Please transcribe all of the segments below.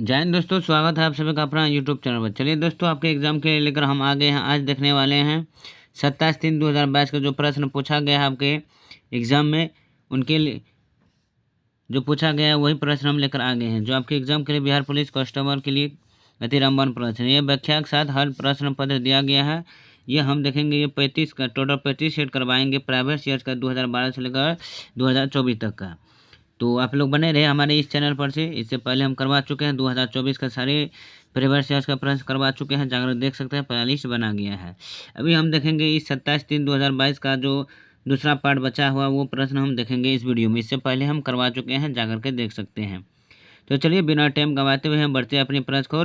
जय हिंद दोस्तों, स्वागत है आप सभी का अपना यूट्यूब चैनल पर। चलिए दोस्तों, आपके एग्जाम के लिए लेकर हम आ गए हैं। आज देखने वाले हैं 27/3/2022 का जो प्रश्न पूछा गया है आपके एग्जाम में, उनके लिए जो पूछा गया है वही प्रश्न हम लेकर आ गए हैं, जो आपके एग्जाम के लिए बिहार पुलिस कांस्टेबल के लिए अति रामबाण प्रश्न। ये व्याख्या के साथ हर प्रश्न पत्र दिया गया है। ये हम देखेंगे, ये 35 का टोटल 35 सेट करवाएंगे प्राइवेट शेयर का 2012 से लेकर 2024 तक का। तो आप लोग बने रहे हमारे इस चैनल पर से। इससे पहले हम करवा चुके हैं 2024 का सारे प्रीवियस ईयर्स का प्रश्न करवा चुके हैं, जाकर देख सकते हैं, प्लेलिस्ट बना गया है। अभी हम देखेंगे इस 27/3/2022 का जो दूसरा पार्ट बचा हुआ वो प्रश्न हम देखेंगे इस वीडियो में। इससे पहले हम करवा चुके हैं, जाकर के देख सकते हैं। तो चलिए बिना टाइम गंवाते हुए हम बढ़ते हैं अपनी प्रश्न को।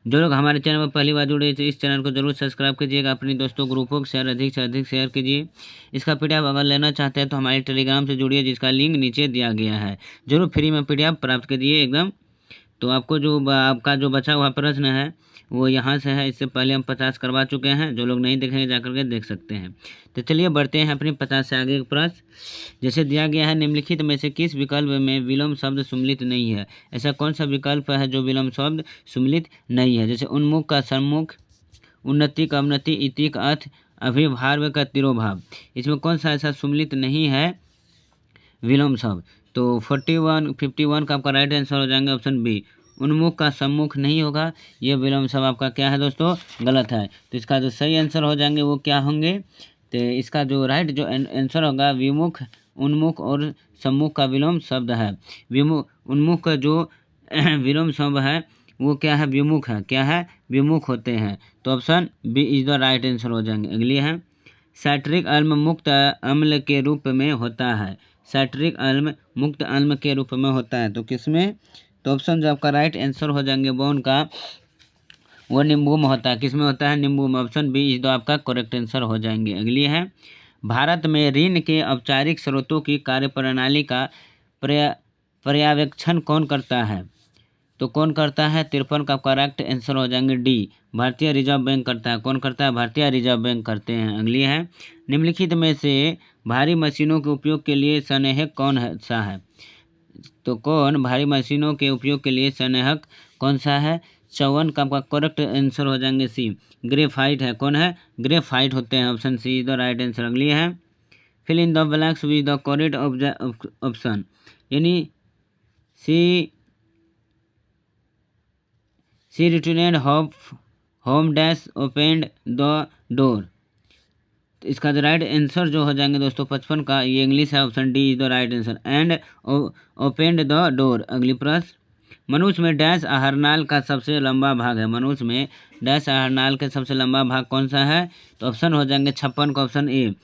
जो लोग हमारे चैनल पर पहली बार जुड़े तो इस चैनल को जरूर सब्सक्राइब कीजिएगा, अपने दोस्तों ग्रुपों को शेयर अधिक से अधिक शेयर कीजिए। इसका पीडीएफ अगर लेना चाहते हैं तो हमारे टेलीग्राम से जुड़िए, जिसका लिंक नीचे दिया गया है। जरूर फ्री में पीडीएफ प्राप्त कीजिए एकदम। तो आपको जो आपका जो बचा हुआ प्रश्न है वो यहाँ से है। इससे पहले हम 50 करवा चुके हैं, जो लोग नहीं देखेंगे जाकर के देख सकते हैं। तो चलिए बढ़ते हैं अपनी 50 से आगे के प्रश्न। जैसे दिया गया है, निम्नलिखित में से किस विकल्प में विलोम शब्द सम्मिलित नहीं है। ऐसा कौन सा विकल्प है जो विलोम शब्द सम्मिलित नहीं है। जैसे उन्मुख का सम्मुख, उन्नति का अवनति, इति का अर्थ, अभिभार्व का तिरोभाव। इसमें कौन सा ऐसा सम्मिलित नहीं है विलोम शब्द। तो 51 का आपका राइट आंसर हो जाएंगे ऑप्शन बी, उन्मुख का सम्मुख नहीं होगा। ये विलोम शब्द आपका क्या है दोस्तों, गलत है। तो इसका जो सही आंसर हो जाएंगे वो क्या होंगे, तो इसका जो राइट जो आंसर होगा, विमुख, उन्मुख और सम्मुख का विलोम शब्द है। विमुख उन्मुख का जो विलोम शब्द है वो क्या है, विमुख है। क्या है, विमुख होते हैं। तो option B is the right answer हो जाएंगे। अगली है, साइट्रिक अम्ल मुक्त अम्ल के रूप में होता है। साइट्रिक अम्ल मुक्त अम्ल के रूप में होता है तो किसमें, तो ऑप्शन जो आपका राइट आंसर हो जाएंगे वो उनका वो नींबू में होता है। किसमें होता है, नींबू में। ऑप्शन बी इस दो आपका करेक्ट आंसर हो जाएंगे। अगली है, भारत में ऋण के औपचारिक स्रोतों की कार्यप्रणाली का पर्यवेक्षण कौन करता है। तो कौन करता है, 53 का करेक्ट आंसर हो जाएंगे डी, भारतीय रिजर्व बैंक करता है। कौन करता है, भारतीय रिजर्व बैंक करते हैं। अगली है, निम्नलिखित में से भारी मशीनों के उपयोग के लिए संदेहक कौन सा है। तो कौन भारी मशीनों के उपयोग के लिए संदेहक कौन सा है। 54 का आपका करेक्ट आंसर हो जाएंगे सी, ग्रेफाइट है। कौन है, ग्रेफाइट होते हैं। Option C is the right answer. अगली है, fill in the blanks with the correct option, यानी C C return home dash opened the door. तो इसका जो राइट आंसर जो हो जाएंगे दोस्तों 55 का, ये इंग्लिश है। Option D is the right answer, and opened the door. अगली प्रश्न, मनुष्य में डैश आहारनाल का सबसे लंबा भाग है। मनुष्य में डैश आहारनाल का सबसे लंबा भाग कौन सा है। तो ऑप्शन हो जाएंगे 56 का, ऑप्शन ए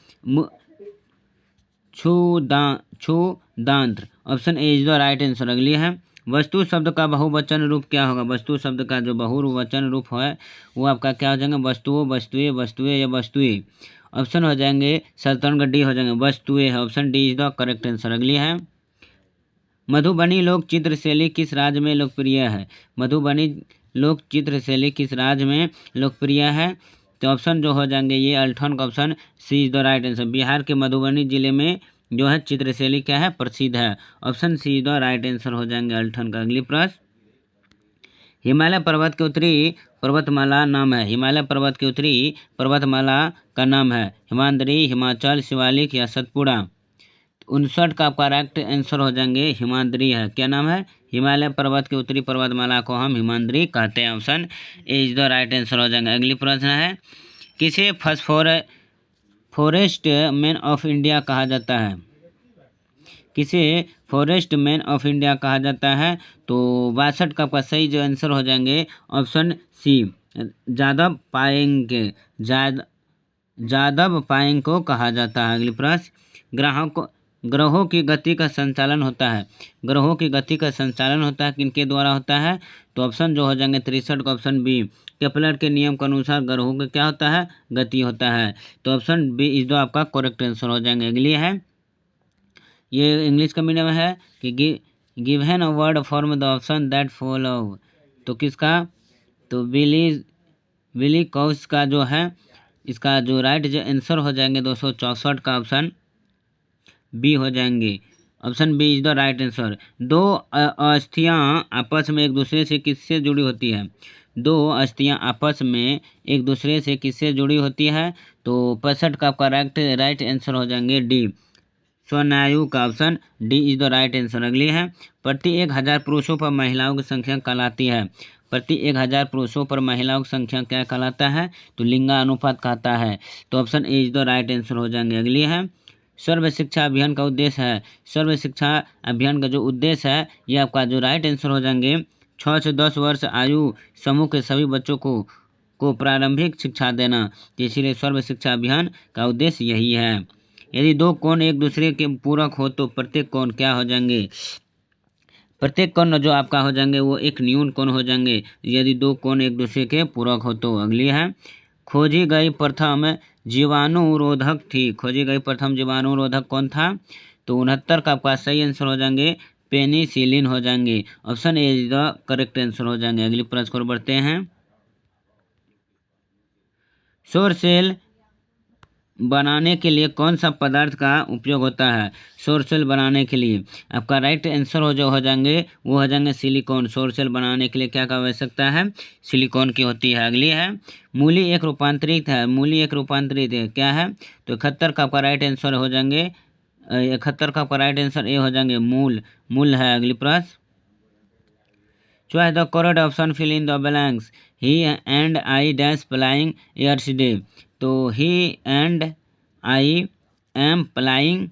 क्षुदांत्र। Option A is the right answer. अगली है, वस्तु शब्द का बहुवचन रूप क्या होगा। वस्तु शब्द का जो बहुवचन रूप है वो आपका क्या हो जाएंगे, वस्तुओं, वस्तुएं, वस्तुएं या वस्तुएं। ऑप्शन हो जाएंगे 57 का डी हो जाएंगे, वस्तुएं है। Option D is the correct answer. अगली है, मधुबनी लोक चित्र शैली किस राज्य में लोकप्रिय है। मधुबनी लोक चित्र शैली किस राज्य में लोकप्रिय है। तो ऑप्शन जो हो जाएंगे ये अल्ठन का, option C is the right answer. Bihar के मधुबनी जिले में जो है चित्र शैली क्या है, प्रसिद्ध है। Option C the right answer हो जाएंगे अल्ठन का। अगली प्रश्न, हिमालय पर्वत के उत्तरी पर्वतमाला नाम है। हिमालय पर्वत के उत्तरी पर्वतमाला का नाम है हिमाद्री, हिमाचल, शिवालिक या सतपुड़ा। 59 का आपका करेक्ट आंसर हो जाएंगे हिमाद्री है। क्या नाम है, हिमालय पर्वत के उत्तरी पर्वतमाला को हम हिमाद्री कहते हैं। Option A is the right answer हो जाएंगे। अगली प्रश्न है, किसे फॉरेस्ट मैन ऑफ इंडिया कहा जाता है। किसे फॉरेस्ट मैन ऑफ इंडिया कहा जाता है। तो 62 का आपका सही जो आंसर हो जाएंगे ऑप्शन सी, जादव पायेंग के, जादव पायेंग को कहा जाता है। अगली प्रश्न, ग्रहों की गति का संचालन होता है। ग्रहों की गति का संचालन होता है किनके द्वारा होता है। तो ऑप्शन जो हो जाएंगे 63 का, ऑप्शन बी, केपलर के नियम के अनुसार ग्रहों का क्या होता है, गति होता है। तो ऑप्शन बी इस दो आपका करेक्ट आंसर हो जाएंगे। अगली है, ये इंग्लिश का मीडियम है कि given a word form the option that follow. तो किसका, तो विली कौश का जो है, इसका जो राइट जो आंसर हो जाएंगे 264 का, ऑप्शन बी हो जाएंगे। Option B is the right answer. दो अस्थियां आपस में एक दूसरे से किससे जुड़ी होती है? दो अस्थियां आपस में एक दूसरे से किससे जुड़ी होती है? तो 65 का आपका राइट आंसर हो जाएंगे डी, स्वनायु का। Option D is the right answer. अगली है, प्रति 1000 पुरुषों पर महिलाओं की संख्या कहलाती है? प्रति 1000 पुरुषों पर महिलाओं की संख्या क्या कहलाता है? तो लिंगानुपात कहता है। तो option A is the right answer हो जाएंगे। अगली है, सर्व शिक्षा अभियान का उद्देश्य है? सर्व शिक्षा अभियान का जो उद्देश्य है, ये आपका जो राइट आंसर हो जाएंगे 6 से 10 वर्ष आयु समूह के सभी बच्चों को प्रारंभिक शिक्षा देना। तो इसीलिए सर्व शिक्षा अभियान का उद्देश्य यही है। यदि दो कोण एक दूसरे के पूरक हो तो प्रत्येक कोण क्या हो जाएंगे? प्रत्येक कोण जो आपका हो जाएंगे वो एक न्यून कोण हो जाएंगे, यदि दो कोण एक दूसरे के पूरक हो तो। अगली है, खोजी गई प्रथम जीवाणुरोधक थी? खोजी गई प्रथम जीवाणुरोधक कौन था? तो 69 का आपका सही आंसर हो जाएंगे पेनिसिलिन हो जाएंगे। Option A is the correct answer हो जाएंगे। अगली प्रश्न को बढ़ते हैं, सौर सेल बनाने के लिए कौन सा पदार्थ का उपयोग होता है? सौर सेल बनाने के लिए आपका राइट आंसर हो जाएंगे वो हो जाएंगे सिलिकॉन। सौर सेल बनाने के लिए क्या का आवश्यकता है? सिलिकॉन की होती है। अगली है, मूली एक रूपांतरित है? मूली एक रूपांतरित है क्या है? तो 71 का आपका राइट आंसर हो जाएंगे 71 का आपका राइट आंसर ए हो जाएंगे मूल है। अगली प्रश्न, choice the correct option, fill in the blanks. He and I dash flying yesterday। तो he and I am flying,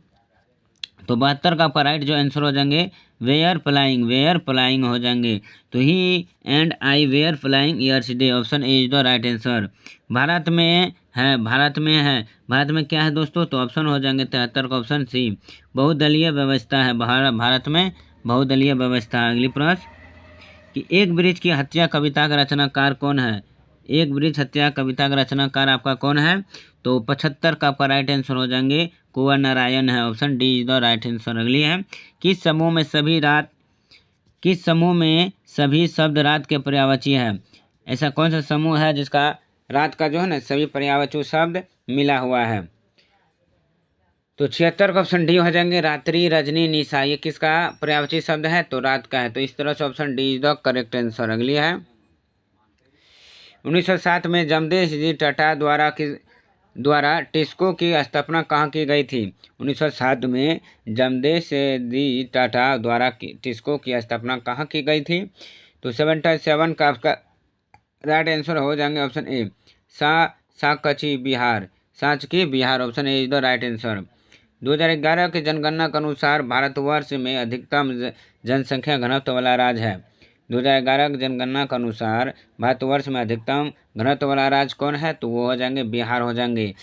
तो 72 का आपका राइट जो आंसर हो जाएंगे वेयर फ्लाइंग हो जाएंगे। तो he and I were flying yesterday। Option A is the right answer. Bharat में भारत में क्या है दोस्तों? तो ऑप्शन हो जाएंगे 73 का ऑप्शन सी, बहुदलीय व्यवस्था है। भारत में बहुदलीय व्यवस्था। अगली प्रश्न, कि एक वृक्ष की हत्या कविता का रचनाकार कौन है? एक वृक्ष हत्या कविता का रचनाकार आपका कौन है? तो 75 का आपका राइट आंसर हो जाएंगे कुंवर नारायण है। Option D is the right answer. अगली है, किस समूह में सभी शब्द रात के पर्यायवाची है? ऐसा कौन सा समूह है जिसका रात का जो है ना सभी पर्यायवाची शब्द मिला हुआ है? तो 76 का ऑप्शन डी हो जाएंगे रात्रि रजनी निशा। ये किसका पर्यायवाची शब्द है? तो रात का है। तो इस तरह से option D is the correct answer. अगली है, 1907 में जमशेद जी टाटा द्वारा टिस्को की स्थापना कहाँ की गई थी? 1907 में जमशेद जी टाटा द्वारा टिस्को की स्थापना कहाँ की गई थी? तो 77 का आपका राइट आंसर हो जाएंगे option A Sakchi Bihar. Option A is the right answer. 2011 की जनगणना के अनुसार भारतवर्ष में अधिकतम जनसंख्या घनत्व वाला राज्य है? 2011 की जनगणना के अनुसार भारतवर्ष में अधिकतम घनत्व वाला राज्य कौन है? तो वो हो जाएंगे बिहार हो जाएंगे।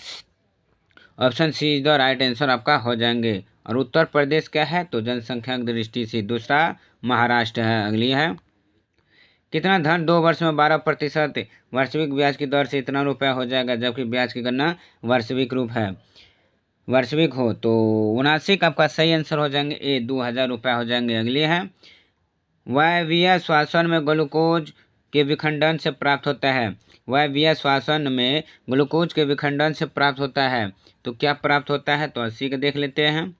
Option C is the right answer आपका हो जाएंगे। और उत्तर प्रदेश क्या है? तो जनसंख्या की दृष्टि से दूसरा महाराष्ट्र है। अगली है, कितना धन 2 वर्ष में 12% वार्षिक ब्याज की दर से इतना रुपया हो जाएगा, जबकि ब्याज की गणना वार्षिक हो? तो 79 का आपका सही आंसर हो जाएंगे ए 2000 रुपया हो जाएंगे। अगली है, वायवीय श्वसन में ग्लूकोज के विखंडन से प्राप्त होता है? वायवीय श्वसन में ग्लूकोज के विखंडन से प्राप्त होता है तो क्या प्राप्त होता है? तो 80 का देख लेते हैं।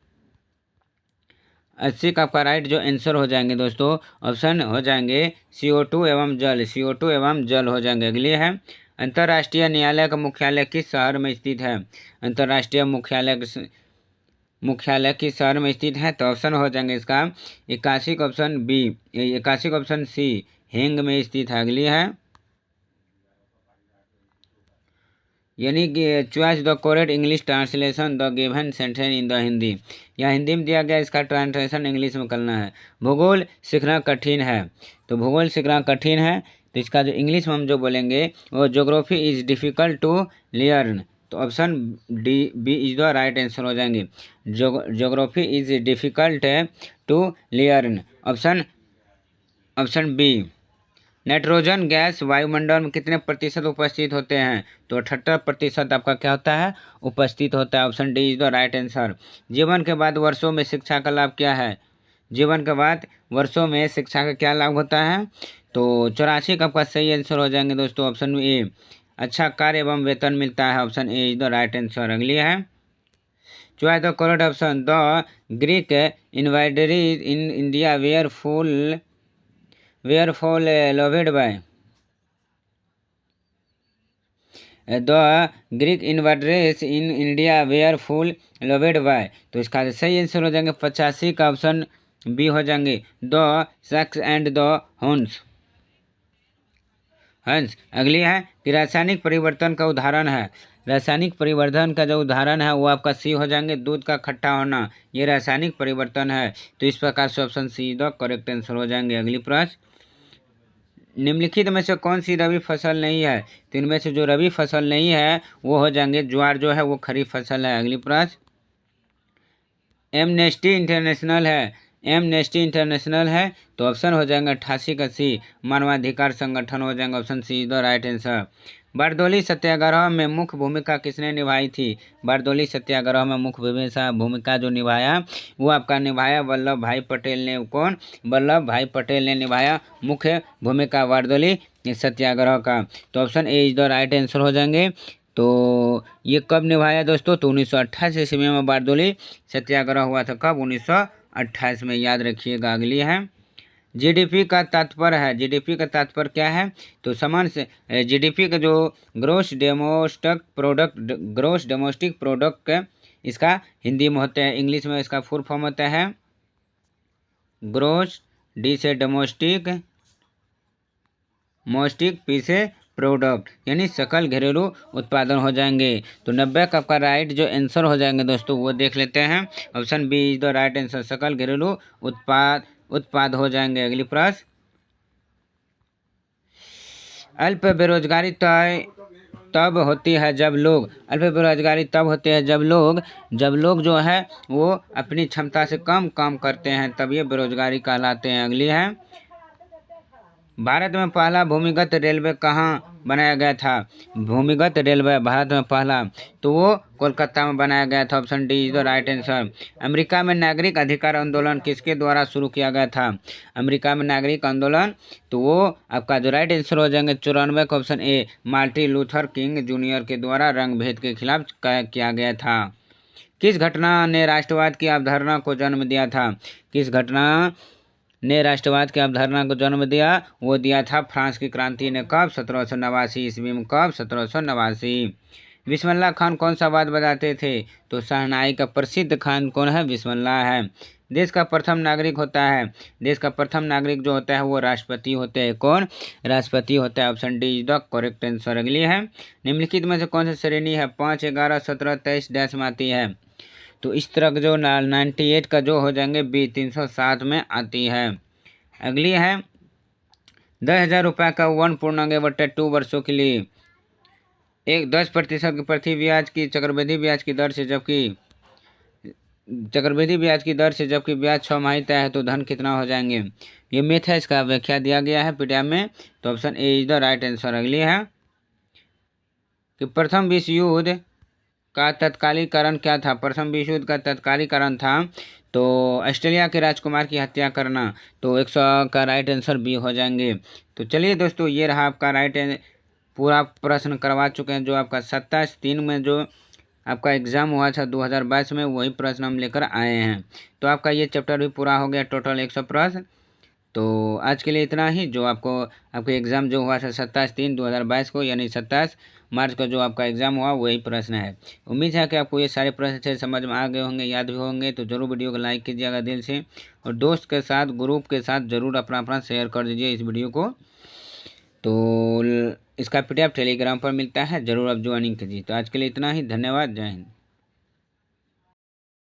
80 का आपका राइट जो आंसर हो जाएंगे दोस्तों ऑप्शन हो जाएंगे CO2 एवं जल हो जाएंगे। अगली है, अंतर्राष्ट्रीय न्यायालय का मुख्यालय किस शहर में स्थित है? अंतर्राष्ट्रीय मुख्यालय किस शहर में स्थित है? तो ऑप्शन हो जाएंगे इसका 81 का ऑप्शन बी, 81 का ऑप्शन सी हेंग में स्थित है। अगली है, यानी कि choice the correct English translation the given sentence in the Hindi. या हिंदी में दिया गया, इसका ट्रांसलेशन इंग्लिश में करना है। भूगोल सीखना कठिन है, तो भूगोल सीखना कठिन है तो इसका जो इंग्लिश में हम जो बोलेंगे वो geography is difficult to learn. तो option D B is the right answer हो जाएंगे। Geography is difficult to learn. Option B. Nitrogen gas वायुमंडल में कितने प्रतिशत उपस्थित होते हैं? तो 78% आपका क्या होता है? उपस्थित होता है। Option D is the right answer. जीवन के बाद वर्षों में शिक्षा का लाभ क्या है? जीवन के बाद वर्षों में शिक्षा का क्या लाभ होता है? तो 84 का आपका सही आंसर हो जाएंगे दोस्तों ऑप्शन ए, अच्छा कार्य एवं वेतन मिलता है। Option A is the right answer. अगली है, choice the correct option. The Greek invaders in India were followed by. The Greek invaders in India were followed by. तो इसका सही आंसर हो जाएंगे 85 का ऑप्शन बी हो जाएंगे, the sucks and the horns. हंस। अगली है कि रासायनिक परिवर्तन का उदाहरण है। रासायनिक परिवर्तन का जो उदाहरण है वो आपका सी हो जाएंगे, दूध का खट्टा होना। ये रासायनिक परिवर्तन है। तो इस प्रकार से option C the correct answer हो जाएंगे। अगली प्रश्न, निम्नलिखित में से कौन सी रबी फसल नहीं है। तो इनमें से जो रबी फसल नहीं है वो हो जाएंगे, ज्वार जो है वो खरीफ फसल है। अगली प्रश्न, एमनेस्टी इंटरनेशनल है। एमनेस्टी इंटरनेशनल है तो ऑप्शन हो जाएंगे 88 का सी, मानवाधिकार संगठन हो जाएंगे। Option C the right answer. बारदोली सत्याग्रह में मुख्य भूमिका किसने निभाई थी। बारदोली सत्याग्रह में मुख्य भूमिका जो निभाया वो आपका निभाया वल्लभ भाई पटेल ने। कौन? वल्लभ भाई पटेल ने निभाया मुख्य भूमिका बारदोली सत्याग्रह का। तो option A is the right answer हो जाएंगे। तो ये कब निभाया दोस्तों? तो 1928 ईस्वी में बारदोली सत्याग्रह हुआ था। कब? 1928 में, याद रखिएगा। अगली है, जीडीपी का तात्पर्य है। जीडीपी का तात्पर्य क्या है? तो समान से जीडीपी का जो ग्रोस डोमेस्टिक प्रोडक्ट इसका हिंदी में होता है, इंग्लिश में इसका फुल फॉर्म होता है ग्रोस, डी से डोमेस्टिक, मोस्टिक, पी से प्रोडक्ट, यानी सकल घरेलू उत्पादन हो जाएंगे। तो 90 का आपका राइट जो आंसर हो जाएंगे दोस्तों वो देख लेते हैं। Option B is the right answer, सकल घरेलू उत्पाद हो जाएंगे। अगली प्रश्न, अल्प बेरोजगारी तब होती है जब लोग, अल्प बेरोजगारी तब होती है जब लोग जो है वो अपनी क्षमता से कम काम करते हैं, तब ये बेरोजगारी कहलाते हैं। अगली है, भारत में पहला भूमिगत रेलवे कहाँ बनाया गया था। भूमिगत रेलवे भारत में पहला, तो वो कोलकाता में बनाया गया था। Option D is the right answer. America में नागरिक अधिकार आंदोलन किसके द्वारा शुरू किया गया था। अमेरिका में नागरिक आंदोलन, तो वो आपका जो राइट आंसर हो जाएंगे 94 का ऑप्शन ए, मार्टिन लूथर किंग जूनियर के द्वारा रंग भेद के खिलाफ किया गया था। किस घटना ने राष्ट्रवाद की अवधारणा को जन्म दिया था। किस घटना ने राष्ट्रवाद की अवधारणा को जन्म दिया? वो दिया था फ्रांस की क्रांति ने। कब? 1789 ईस्वी में। कब? 1789। बिस्मिल्लाह खान कौन सा वाद बजाते थे? तो शहनाई का प्रसिद्ध खान कौन है? बिस्मिल्लाह है। देश का प्रथम नागरिक होता है, देश का प्रथम नागरिक जो होता है वो राष्ट्रपति होते हैं। कौन? राष्ट्रपति होता है। Option D is the correct answer. अगली है, निम्नलिखित में से कौन सी श्रेणी है 5, 11, 17, 23 डैश में आती है। तो इस तरह का जो 98 का जो हो जाएंगे बी 307 में आती है। अगली है, 10,000 रुपये का 1.2 वर्षों के लिए 10% की प्रति ब्याज की चक्रवृद्धि ब्याज की दर से, जबकि ब्याज 6 माही तय है, तो धन कितना हो जाएंगे। ये मैथ है, इसका व्याख्या दिया गया है पीडीएफ में। तो option A is the right answer. अगली है कि प्रथम विश्व युद्ध का तत्कालीकरण क्या था। प्रथम विश्व युद्ध का तत्कालीकरण था तो ऑस्ट्रेलिया के राजकुमार की हत्या करना। तो 100 का राइट आंसर बी हो जाएंगे। तो चलिए दोस्तों, ये रहा आपका राइट, पूरा प्रश्न करवा चुके हैं। जो आपका 27/3 में जो आपका एग्ज़ाम हुआ था 2022 में, वही प्रश्न हम लेकर आए हैं। तो आपका ये चैप्टर भी पूरा हो गया, टोटल 100 प्रश्न। तो आज के लिए इतना ही। जो आपके एग्ज़ाम जो हुआ था 27/3/2022 को, यानी 27 मार्च का जो आपका एग्ज़ाम हुआ वही प्रश्न है। उम्मीद है कि आपको ये सारे प्रश्न अच्छे समझ में आ गए होंगे, याद भी होंगे। तो ज़रूर वीडियो को लाइक कीजिएगा दिल से, और दोस्त के साथ, ग्रुप के साथ ज़रूर अपना शेयर कर दीजिए इस वीडियो को। तो इसका पीडीएफ टेलीग्राम पर मिलता है, ज़रूर आप ज्वाइनिंग कीजिए। तो आज के लिए इतना ही, धन्यवाद, जय हिंद।